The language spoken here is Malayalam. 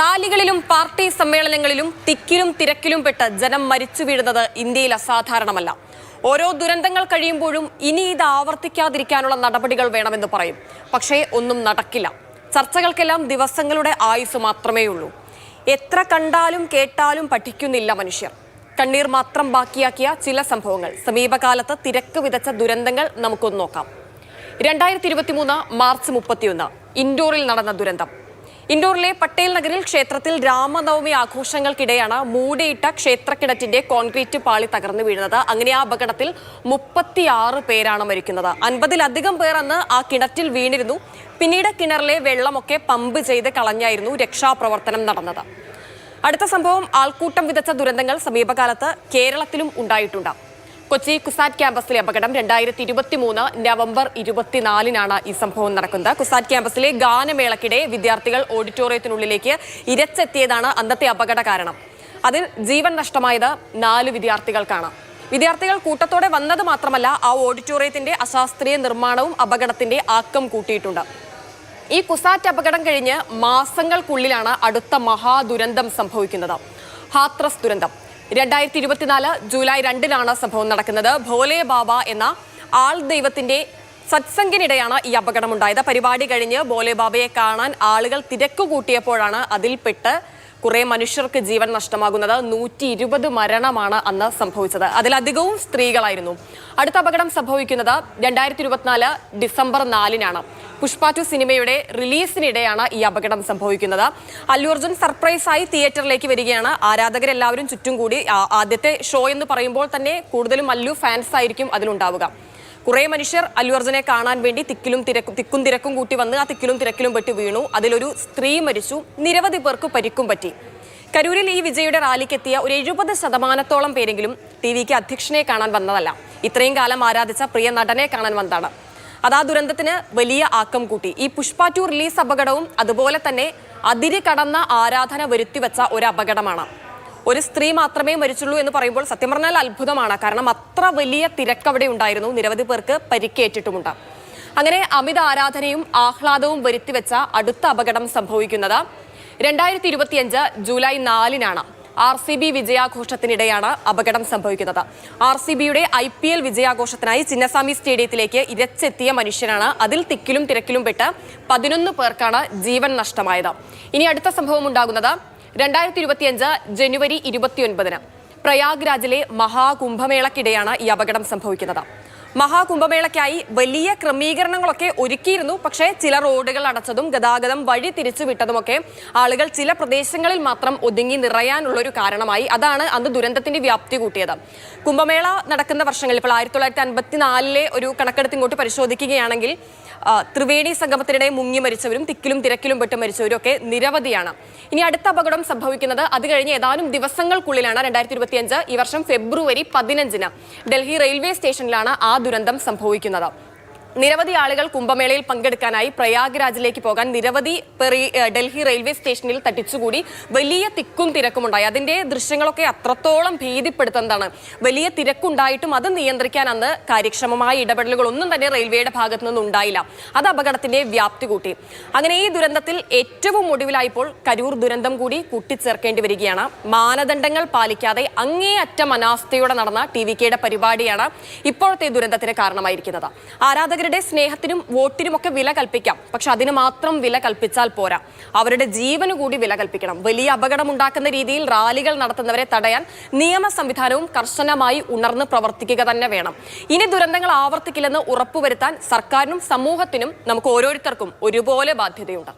റാലികളിലും പാർട്ടി സമ്മേളനങ്ങളിലും തിക്കിലും തിരക്കിലും പെട്ട് ജനം മരിച്ചു വീഴുന്നത് ഇന്ത്യയിൽ അസാധാരണമല്ല. ഓരോ ദുരന്തങ്ങൾ കഴിയുമ്പോഴും ഇനി ഇത് ആവർത്തിക്കാതിരിക്കാനുള്ള നടപടികൾ വേണമെന്ന് പറയും. പക്ഷേ ഒന്നും നടക്കില്ല. ചർച്ചകൾക്കെല്ലാം ദിവസങ്ങളുടെ ആയുസ് മാത്രമേ ഉള്ളൂ. എത്ര കണ്ടാലും കേട്ടാലും പഠിക്കുന്നില്ല മനുഷ്യർ. കണ്ണീർ മാത്രം ബാക്കിയാക്കിയ ചില സംഭവങ്ങൾ, സമീപകാലത്ത് തിരക്ക് വിതച്ച ദുരന്തങ്ങൾ നമുക്കൊന്ന് നോക്കാം. 2023 മാർച്ച് 31 ഇൻഡോറിൽ നടന്ന ദുരന്തം. ഇൻഡോറിലെ പട്ടേൽ നഗറിൽ ക്ഷേത്രത്തിൽ രാമനവമി ആഘോഷങ്ങൾക്കിടെയാണ് മൂടിയിട്ട ക്ഷേത്രക്കിണറ്റിന്റെ കോൺക്രീറ്റ് പാളി തകർന്നു വീഴുന്നത്. അങ്ങനെ ആ അപകടത്തിൽ 36 പേരാണ് മരിക്കുന്നത്. 50-ലധികം പേർ അന്ന് ആ കിണറ്റിൽ വീണിരുന്നു. പിന്നീട് കിണറിലെ വെള്ളമൊക്കെ പമ്പ് ചെയ്ത് കളഞ്ഞായിരുന്നു രക്ഷാപ്രവർത്തനം നടന്നത്. അടുത്ത സംഭവം, ആൾക്കൂട്ടം വിതച്ച ദുരന്തങ്ങൾ സമീപകാലത്ത് കേരളത്തിലും ഉണ്ടായിട്ടുണ്ട്. കൊച്ചി കുസാറ്റ് ക്യാമ്പസിലെ അപകടം 2023 നവംബർ 24 ഈ സംഭവം നടക്കുന്നത്. കുസാറ്റ് ക്യാമ്പസിലെ ഗാനമേളയ്ക്കിടെ വിദ്യാർത്ഥികൾ ഓഡിറ്റോറിയത്തിനുള്ളിലേക്ക് ഇരച്ചെത്തിയതാണ് അന്നത്തെ അപകട കാരണം. അതിൽ ജീവൻ നഷ്ടമായത് 4 വിദ്യാർത്ഥികൾക്കാണ്. വിദ്യാർത്ഥികൾ കൂട്ടത്തോടെ വന്നത് മാത്രമല്ല, ആ ഓഡിറ്റോറിയത്തിന്റെ അശാസ്ത്രീയ നിർമ്മാണവും അപകടത്തിന്റെ ആക്കം കൂട്ടിയിട്ടുണ്ട്. ഈ കുസാറ്റ് അപകടം കഴിഞ്ഞ് മാസങ്ങൾക്കുള്ളിലാണ് അടുത്ത മഹാദുരന്തം സംഭവിക്കുന്നത്. ഹാത്രസ് ദുരന്തം 2024 ജൂലൈ 2 സംഭവം നടക്കുന്നത്. ഭോലെ ബാബ എന്ന ആൾ ദൈവത്തിന്റെ സത്സംഗിനിടെയാണ് ഈ അപകടമുണ്ടായത്. പരിപാടി കഴിഞ്ഞ് ഭോലെ ബാബയെ കാണാൻ ആളുകൾ തിരക്ക് കൂട്ടിയപ്പോഴാണ് അതിൽപ്പെട്ട് കുറെ മനുഷ്യർക്ക് ജീവൻ നഷ്ടമാകുന്നത്. 120 മരണമാണ് അന്ന് സംഭവിച്ചത്. അതിലധികവും സ്ത്രീകളായിരുന്നു. അടുത്ത അപകടം സംഭവിക്കുന്നത് 2024 ഡിസംബർ 4 പുഷ്പ 2 സിനിമയുടെ റിലീസിനിടെയാണ് ഈ അപകടം സംഭവിക്കുന്നത്. അല്ലു അർജുൻ സർപ്രൈസായി തിയേറ്ററിലേക്ക് വരികയാണ്. ആരാധകരെല്ലാവരും ചുറ്റും കൂടി. ആദ്യത്തെ ഷോ എന്ന് പറയുമ്പോൾ തന്നെ കൂടുതലും അല്ലു ഫാൻസ് ആയിരിക്കും അതിലുണ്ടാവുക. കുറെ മനുഷ്യർ അല്ലു അർജുനെ കാണാൻ വേണ്ടി തിക്കും തിരക്കും കൂട്ടി വന്ന് ആ തിക്കിലും തിരക്കിലും പെട്ട് വീണു. അതിലൊരു സ്ത്രീ മരിച്ചു. നിരവധി പേർക്ക് പരിക്കും പറ്റി. കരൂരിൽ ഈ വിജയുടെ റാലിക്കെത്തിയ ഒരു 70% പേരെങ്കിലും ടിവിക്ക് അധ്യക്ഷനെ കാണാൻ വന്നതല്ല, ഇത്രയും കാലം ആരാധിച്ച പ്രിയ നടനെ കാണാൻ വന്നതാണ്. അത് ആ ദുരന്തത്തിന് വലിയ ആക്കം കൂട്ടി. ഈ പുഷ്പ 2 റിലീസ് അപകടവും അതുപോലെ തന്നെ അതിര് കടന്ന ആരാധന വരുത്തിവെച്ച ഒരു അപകടമാണ്. ഒരു സ്ത്രീ മാത്രമേ മരിച്ചുള്ളൂ എന്ന് പറയുമ്പോൾ സത്യം പറഞ്ഞാൽ അത്ഭുതമാണ്. കാരണം അത്ര വലിയ തിരക്ക് അവിടെ ഉണ്ടായിരുന്നു. നിരവധി പേർക്ക് പരിക്കേറ്റിട്ടുമുണ്ട്. അങ്ങനെ അമിത ആരാധനയും ആഹ്ലാദവും വരുത്തിവെച്ച അടുത്ത അപകടം സംഭവിക്കുന്നത് 2025 ജൂലൈ 4 RCB വിജയാഘോഷത്തിനിടെയാണ് അപകടം സംഭവിക്കുന്നത്. RCBയുടെ IPL വിജയാഘോഷത്തിനായി ചിന്നസ്വാമി സ്റ്റേഡിയത്തിലേക്ക് ഇരച്ചെത്തിയ മനുഷ്യനാണ്. അതിൽ തിക്കിലും തിരക്കിലും പെട്ട് 11 പേർക്കാണ് ജീവൻ നഷ്ടമായത്. ഇനി അടുത്ത സംഭവം ഉണ്ടാകുന്നത് 2025 ജനുവരി 29 പ്രയാഗ്രാജിലെ മഹാകുംഭമേളയ്ക്കിടെയാണ് ഈ അപകടം സംഭവിക്കുന്നത്. മഹാകുംഭമേളയ്ക്കായി വലിയ ക്രമീകരണങ്ങളൊക്കെ ഒരുക്കിയിരുന്നു. പക്ഷേ ചില റോഡുകൾ അടച്ചതും ഗതാഗതം വഴി തിരിച്ചുവിട്ടതുമൊക്കെ ആളുകൾ ചില പ്രദേശങ്ങളിൽ മാത്രം ഒതുങ്ങി നിറയാനുള്ളൊരു കാരണമായി. അതാണ് അന്ന് ദുരന്തത്തിന്റെ വ്യാപ്തി കൂട്ടിയത്. കുംഭമേള നടക്കുന്ന വർഷങ്ങളിൽ ഇപ്പോൾ 1954 ഒരു കണക്കെടുത്ത് ഇങ്ങോട്ട് പരിശോധിക്കുകയാണെങ്കിൽ ത്രിവേണി സംഗമത്തിനിടെ മുങ്ങി മരിച്ചവരും തിക്കിലും തിരക്കിലും പെട്ട് മരിച്ചവരും ഒക്കെ നിരവധിയാണ്. ഇനി അടുത്ത അപകടം സംഭവിക്കുന്നത് അത് കഴിഞ്ഞ് ഏതാനും ദിവസങ്ങൾക്കുള്ളിലാണ്. 2025 ഈ വർഷം ഫെബ്രുവരി 15 ഡൽഹി റെയിൽവേ സ്റ്റേഷനിലാണ് ആ ദുരന്തം സംഭവിക്കുന്നത്. നിരവധി ആളുകൾ കുംഭമേളയിൽ പങ്കെടുക്കാനായി പ്രയാഗ്രാജിലേക്ക് പോകാൻ നിരവധി പേർ ഡൽഹി റെയിൽവേ സ്റ്റേഷനിൽ തട്ടിച്ചുകൂടി. വലിയ തിക്കും തിരക്കുമുണ്ടായി. അതിന്റെ ദൃശ്യങ്ങളൊക്കെ അത്രത്തോളം ഭീതിപ്പെടുത്തുന്നതാണ്. വലിയ തിരക്കുണ്ടായിട്ടും അത് നിയന്ത്രിക്കാൻ അന്ന് കാര്യക്ഷമമായ ഇടപെടലുകളൊന്നും തന്നെ റെയിൽവേയുടെ ഭാഗത്തു നിന്നും ഉണ്ടായില്ല. അത് അപകടത്തിന്റെ വ്യാപ്തി കൂട്ടി. അങ്ങനെ ഈ ദുരന്തത്തിൽ ഏറ്റവും ഒടുവിലായപ്പോൾ കരൂർ ദുരന്തം കൂടി കൂട്ടിച്ചേർക്കേണ്ടി വരികയാണ്. മാനദണ്ഡങ്ങൾ പാലിക്കാതെ അങ്ങേയറ്റം അനാസ്ഥയോടെ നടന്ന TVKയുടെ പരിപാടിയാണ് ഇപ്പോഴത്തെ ദുരന്തത്തിന് കാരണമായിരിക്കുന്നത്. ആരാധകരുടെ സ്നേഹത്തിനും വോട്ടിനും ഒക്കെ വില കൽപ്പിക്കാം, പക്ഷെ അതിന് മാത്രം വില കൽപ്പിച്ചാൽ പോരാ. അവരുടെ ജീവന് കൂടി വില കൽപ്പിക്കണം. വലിയ അപകടമുണ്ടാക്കുന്ന രീതിയിൽ റാലികൾ നടത്തുന്നവരെ തടയാൻ നിയമ സംവിധാനവും കർശനമായി ഉണർന്ന് പ്രവർത്തിക്കുക തന്നെ വേണം. ഇനി ദുരന്തങ്ങൾ ആവർത്തിക്കില്ലെന്ന് ഉറപ്പുവരുത്താൻ സർക്കാരിനും സമൂഹത്തിനും നമുക്ക് ഓരോരുത്തർക്കും ഒരുപോലെ ബാധ്യതയുണ്ട്.